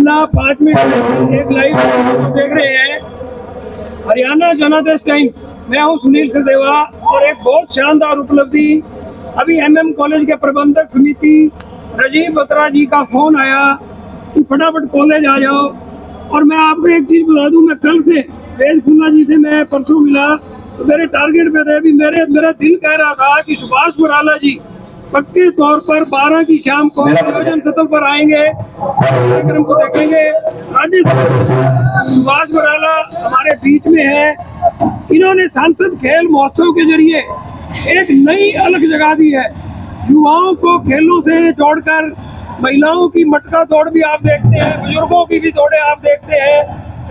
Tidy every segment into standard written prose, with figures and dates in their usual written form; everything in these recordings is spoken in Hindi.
अपना 5 मिनट एक लाइव देख रहे हैं हरियाणा जनादेश टाइम। मैं हूं सुनील सदेवा और एक बहुत शानदार उपलब्धि अभी एमएम कॉलेज के प्रबंधक समिति राजीव बत्रा जी का फोन आया कि फटाफट कॉलेज आ जाओ। और मैं आपको एक चीज बता दूं, मैं कल से वेद खुन्ना जी से मैं परसों मिला तो मेरे टारगेट पे थे। अभी मेरा दिल कह रहा था कि सुभाष बराला जी पक्के तौर पर 12 की शाम को आयोजन स्थल पर आएंगे, कार्यक्रम को देखेंगे। राजस्थान सुभाष बराला हमारे बीच में है। इन्होंने सांसद खेल महोत्सव के जरिए एक नई अलग जगह दी है। युवाओं को खेलों से जोड़कर महिलाओं की मटका दौड़ भी आप देखते हैं, बुजुर्गों की भी दौड़े आप देखते हैं।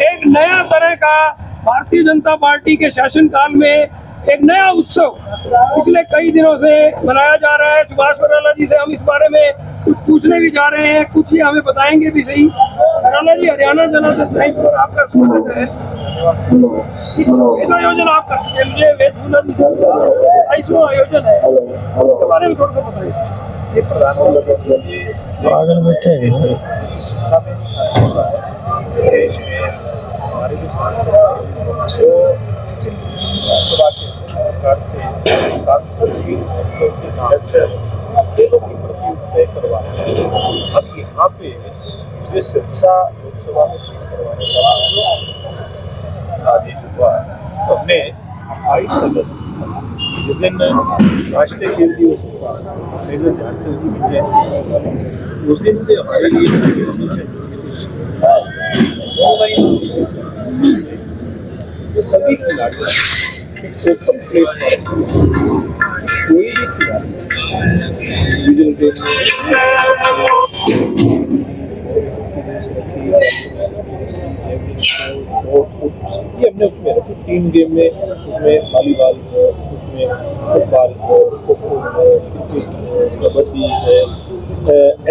एक नया तरह का भारतीय जनता पार्टी के शासनकाल में एक नया उत्सव पिछले कई दिनों से मनाया जा रहा है। सुभाष बराला जी से हम इस बारे में कुछ पूछने भी जा रहे हैं, कुछ ही हमें बताएंगे भी सही। बराला जी, हरियाणा जनादेश टाइम्स पर आपका स्वागत है। इस आयोजन आपका आयोजन है, उसके बारे में थोड़ा सा बताइए। ये प्रधानमंत्री आगे बैठे हैं हमारे जो सांसद वो सरकार से सांसद की उत्सव के नाम से खेलों की प्रतियोगिताएं करवाते हैं। अब यहाँ पे जो सिरसा लोकसभा में करवाने का आदेश हुआ, तो हमने 22 अगस्त जिस दिन राष्ट्रीय खेल दिवस हुआ, मेजर ध्यानचंद जी मिले, उस दिन से हमारे लिए ऑनलाइन सभी खिलाड़ी को कंप्लीट कोई भी खिलाड़ी ये हमने उसमें रखी। टीम गेम में उसमें वॉलीबॉल है, उसमें फुटबॉल है, खो-खो है, क्रिकेट, कबड्डी है।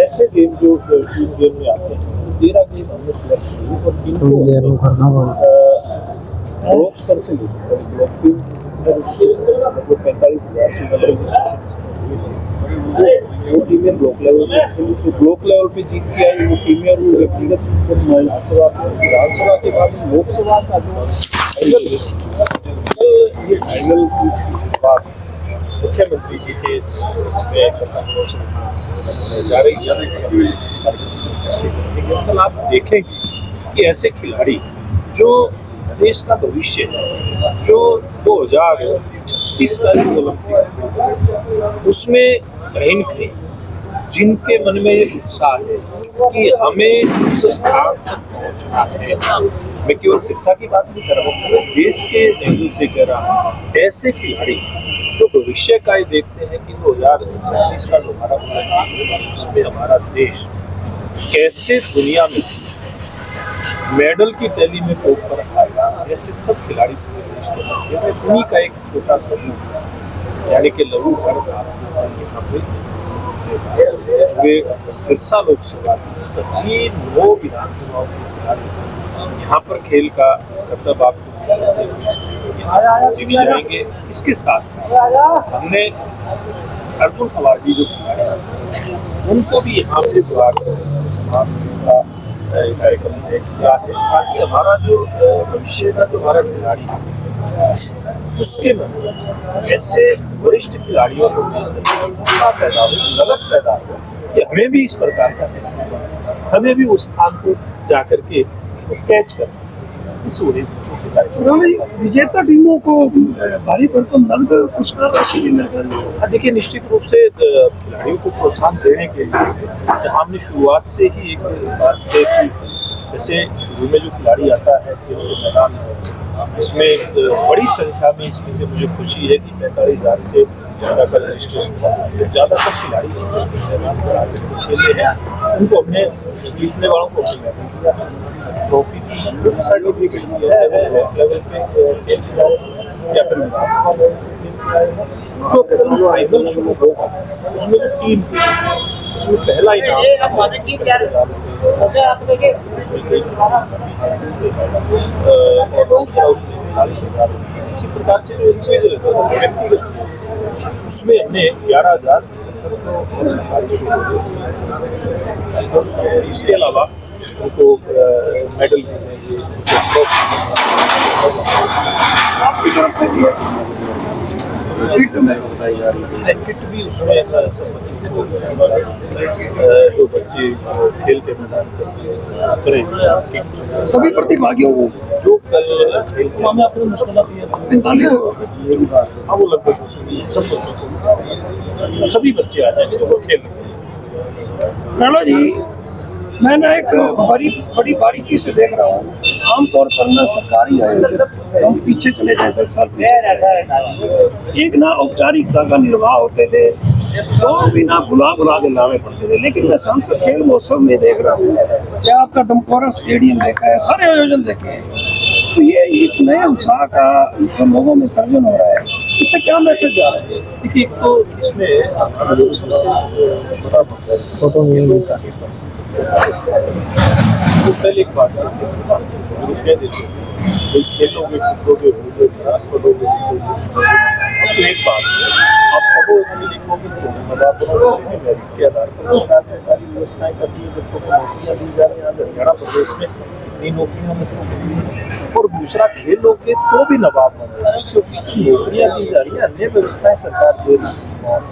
ऐसे गेम जो टीम गेम में आते हैं 13 गेम हमने सिलेक्ट किए और ब्लॉक स्तर से लेकर 45,000 वो टीमें ब्लॉक लेवल पे ब्लॉक लेवल पे जीत के आई। वो टीमें और वो व्यक्तिगत विधानसभा के बाद लोकसभा का जो फाइनल ये फाइनल की शुरुआत मुख्यमंत्री जी के इसमें जा रही है। कल आप देखेंगे कि ऐसे खिलाड़ी जो देश का भविष्य है, जो 2036 का जो ओलंपिक उसमें कहीं न कहीं जिनके मन में ये उत्साह है कि हमें उस स्थान तक पहुंचना है। मैं केवल शिक्षा की बात नहीं कर रहा हूँ, मैं देश के एंगल से कह रहा हूँ। ऐसे खिलाड़ी जो भविष्य का ही देखते हैं कि 2040 का जो हमारा ओलंपिक होगा उसमें हमारा देश कैसे दुनिया में मेडल की टैली में टॉप पर आएगा, ऐसे सब खिलाड़ी उन्हीं का एक छोटा समूह यानी कि लघु वर्ग यहाँ पे वे सिरसा लोकसभा की सभी 9 विधानसभाओं के खिलाड़ी यहाँ पर खेल का मतलब आपको दिख जाएंगे। इसके साथ साथ हमने अर्जुन अवार्डी जो खिलाड़ी उनको भी यहाँ पे कार्यक्रम किया है ताकि हमारा जो भविष्य का जो हमारा खिलाड़ी है उसके में ऐसे वरिष्ठ खिलाड़ियों को उत्साह पैदा हो, लगन पैदा हो कि हमें भी इस प्रकार का हमें भी उस स्थान को जाकर के उसको कैच करना। इस विजेता टीमों को भारी भरकम नकद पुरस्कार राशि भी मिल रही है। देखिए, निश्चित रूप से खिलाड़ियों को प्रोत्साहन देने के लिए जहाँ हमने शुरुआत से ही एक बात तय की, जैसे शुरू में जो खिलाड़ी आता है खेल के मैदान में, इसमें बड़ी संख्या में इसमें से मुझे खुशी है कि 45,000 से ज़्यादा का रजिस्ट्रेशन था। उसमें ज़्यादातर खिलाड़ी मैदान पर आगे खेले हैं, उनको हमने जीतने वालों को ट्रॉफी दी, सर्टिफिकेट दिया है लेवल पे या फिर विधानसभा जो फाइनल शुरू होगा उसमें जो टीम उसमें पहला इनाम और दूसरा उसमें 40,000। इसी प्रकार से जो व्यक्तिगत उसमें हमने 11,000 इसके अलावा उनको मेडल मिलेंगे, आपकी तरफ से भी है किट में किट भी उसमें संबंधित जो बच्चे खेल के मैदान पर करें, सभी प्रतिभागियों को जो कल खेल के 45 हाँ वो लगभग सब बच्चों को सभी बच्चे आ जाएंगे जो खेल राणा जी, मैं ना एक बड़ी बारीकी से देख रहा हूँ। आमतौर पर ना सरकारी आयोजन, हम पीछे चले जाए 10 साल पीछे, एक ना औपचारिकता का निर्वाह होते थे, लोग भी ना बुला के लाने पड़ते थे। लेकिन मैं सांसद खेल महोत्सव में देख रहा हूँ, क्या आपका डमकोरा स्टेडियम देखा है, सारे आयोजन देखे हैं, तो ये एक नए उत्साह का जो लोगों में सर्जन हो रहा है, इससे क्या मैसेज जा रहा है? देखिए, एक तो इसमें जो सबसे बड़ा मकसद फोटो तो पहले एक बात कह देते कोई खेलोगे कूदोगे होगे पढ़ोगे तो एक बात आप पढ़ोगे लिखोगे तो मेरिट के आधार पर सरकार ने सारी व्यवस्थाएं कर दी है, बच्चों को नौकरियां दी जा रही हैं। आज हरियाणा प्रदेश में इतनी नौकरियां बच्चों को दी हैं। और दूसरा, खेलोगे तो भी नवाब बनेगा, क्योंकि नौकरियां दी जा रही हैं, अन्य व्यवस्थाएं सरकार दे रही है,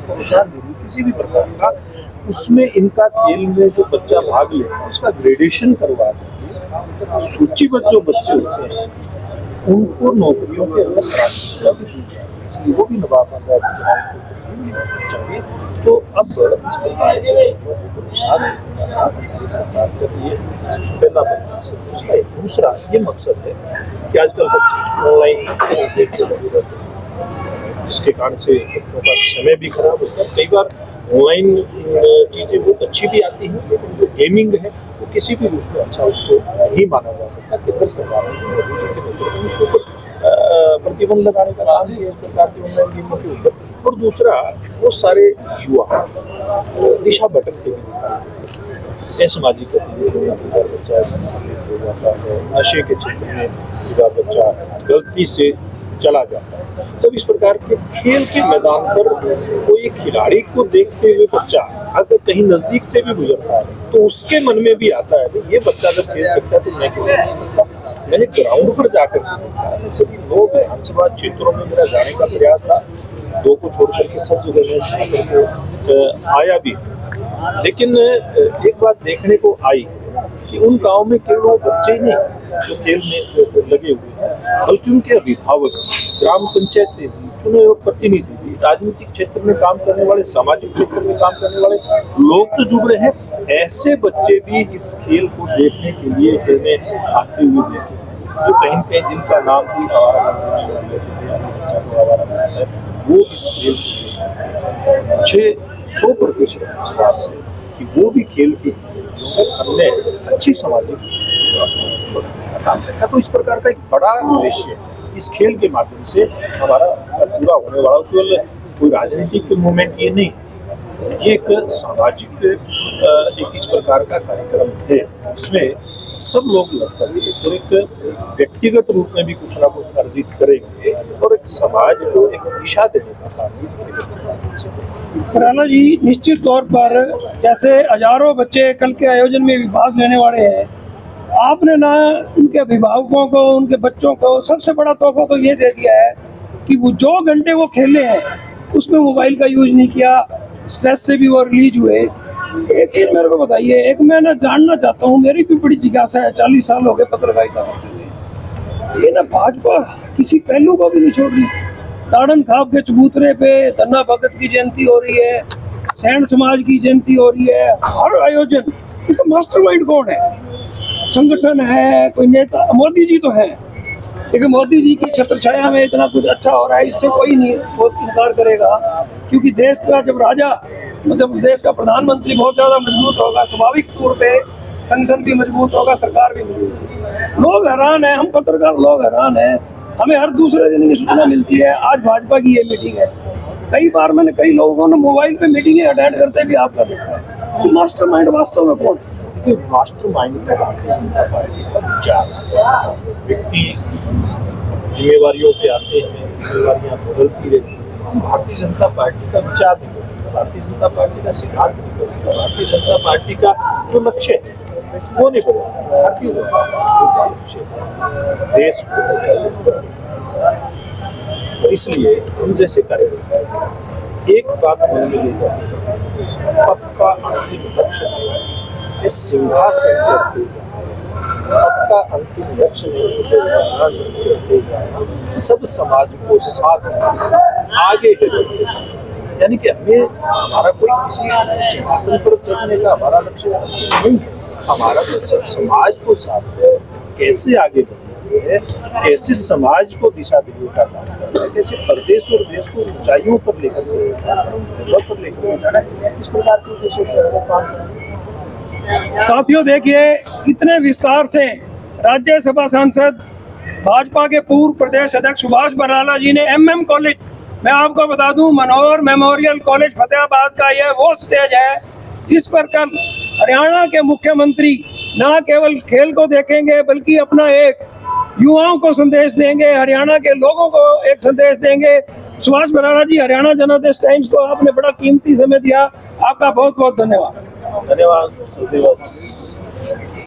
प्रोत्साहन दे रही है किसी भी प्रकार का, उसमें इनका खेल में जो बच्चा भाग लेता है उसका ग्रेडेशन करवा देंगे। सूचीबद्ध जो बच्चे होते हैं उनको नौकरियों के अंदर प्राथमिकता भी दी जाए, इसलिए वो भी नवाब आजाद चाहिए। तो अब इस प्रकार से बच्चों को प्रोत्साहन हमारी सरकार कर रही है, पहला मकसद उसका है। दूसरा ये मकसद है कि आजकल बच्चे ऑनलाइन देखते लगे रहते हैं, जिसके कारण से बच्चों का समय भी खराब होता है। कई बार ऑनलाइन चीज़ें बहुत अच्छी भी आती हैं, लेकिन जो गेमिंग है वो किसी भी रूप में अच्छा उसको नहीं माना जा सकता। केंद्र सरकार ने उसके ऊपर प्रतिबंध लगाने का काम किया इस प्रकार की ऑनलाइन गेमों के ऊपर। और दूसरा, वो सारे युवा दिशा भटकते हुए असामाजिक गतिविधियों में बच्चा हो जाता है, नशे के क्षेत्र में बच्चा गलती से चला जाता है। जब इस प्रकार के खेल के मैदान पर कोई खिलाड़ी को देखते हुए बच्चा अगर कहीं नजदीक से भी गुजरता है तो उसके मन में भी आता है ये बच्चा जब खेल सकता है तो मैं क्यों नहीं सकता। मैंने ग्राउंड पर जाकर देखा, सभी 9 विधानसभा क्षेत्रों में मेरा जाने का प्रयास था, 2 को छोड़ करके सब जगह में आया भी, लेकिन एक बात देखने को आई कि उन गांव में केवल वो बच्चे ही नहीं जो खेल में लगे हुए हैं, बल्कि उनके अभिभावक, ग्राम पंचायत भी, चुने हुए प्रतिनिधि भी, राजनीतिक क्षेत्र में काम करने वाले, सामाजिक क्षेत्र में काम करने वाले लोग तो जुड़ रहे हैं। ऐसे बच्चे भी इस खेल को देखने के लिए खेलने आते हुए देखे जो कहीं न कहीं जिनका नाम भी वो इस खेल मुझे 100% विश्वास है कि वो भी खेल की हमने अच्छी सामाजिक काम रखा। तो इस प्रकार का एक बड़ा उद्देश्य इस खेल के माध्यम से हमारा पूरा होने वाला केवल कोई राजनीतिक मूवमेंट ये नहीं, ये एक सामाजिक एक इस प्रकार का कार्यक्रम है जिसमें सब लोग लगकर और एक व्यक्तिगत रूप में भी कुछ ना कुछ अर्जित करेंगे और एक समाज को एक दिशा देने का काम। राणा जी, निश्चित तौर पर जैसे हजारों बच्चे कल के आयोजन में भाग लेने वाले हैं, आपने ना उनके अभिभावकों को, उनके बच्चों को सबसे बड़ा तोहफा तो ये दे दिया है कि वो जो घंटे वो खेले हैं उसमें मोबाइल का यूज नहीं किया, स्ट्रेस से भी वो रिलीज हुए। एक चीज मेरे को बताइए, एक मैं ना जानना चाहता हूँ, मेरी भी बड़ी जिज्ञासा है, 40 साल हो गए पत्रकारिता करते हुए, ये ना भाजपा किसी पहलू को भी नहीं छोड़ रही। ताड़न खाब के चबूतरे पे धन्ना भगत की जयंती हो रही है, सैन समाज की जयंती हो रही है, हर आयोजन, इसका मास्टरमाइंड कौन है? संगठन है, कोई नेता? मोदी जी तो है, लेकिन मोदी जी की छत्र छाया में इतना कुछ अच्छा हो रहा है, इससे कोई नहीं इनकार करेगा, क्योंकि देश का जब राजा, मतलब देश का प्रधानमंत्री बहुत ज्यादा मजबूत होगा, स्वाभाविक तौर पे संगठन भी मजबूत होगा, सरकार भी मजबूत होगी। लोग हैरान है, हम पत्रकार लोग हैरान है, हमें हर दूसरे दिन ये सूचना मिलती है आज भाजपा की ये मीटिंग है। कई बार मैंने कई लोगों ने मोबाइल पे मीटिंगें अटेंड करते भी आपका देखा है। तो मास्टरमाइंड वास्तव में कौन है? मास्टरमाइंड का भारतीय जनता पार्टी का विचार, व्यक्ति जिम्मेवारियों पे आते हैं, जिम्मेवारियां बदलती रहती हैं। भारतीय जनता पार्टी का विचार नहीं बदलता, भारतीय जनता पार्टी का सिद्धांत नहीं बदलता, भारतीय जनता पार्टी का जो लक्ष्य है वो नहीं बदला। भारतीय जनता पार्टी का देश को ऊंचाई और इसलिए हम जैसे कार्यकर्ता एक बात मन में लेकर पथ का अंतिम लक्ष्य इस सिंहासन चढ़ते जाए, पथ का अंतिम लक्ष्य नहीं सिंहासन चढ़ते जाए, सब समाज को साथ आगे बढ़ते जाए। यानी कि हमें हमारा कोई किसी सिंहासन पर चढ़ने का हमारा लक्ष्य नहीं है, हमारा तो सब समाज को साथ है, कैसे आगे बढ़ना है, कैसे समाज को दिशा देने का काम करना है, कैसे प्रदेश और देश को ऊंचाइयों पर लेकर के जाना है, इस प्रकार के उद्देश्य से हम काम करेंगे। साथियों देखिए कितने विस्तार से राज्यसभा सांसद भाजपा के पूर्व प्रदेश अध्यक्ष सुभाष बराला जी ने एमएम कॉलेज, मैं आपको बता दूं मनोहर मेमोरियल कॉलेज फतेहाबाद का यह वो स्टेज है जिस पर कल हरियाणा के मुख्यमंत्री न केवल खेल को देखेंगे बल्कि अपना एक युवाओं को संदेश देंगे, हरियाणा के लोगों को एक संदेश देंगे। सुभाष बराला जी, हरियाणा जनादेश टाइम्स को आपने बड़ा कीमती समय दिया, आपका बहुत बहुत धन्यवाद। धन्यवाद सचदेव।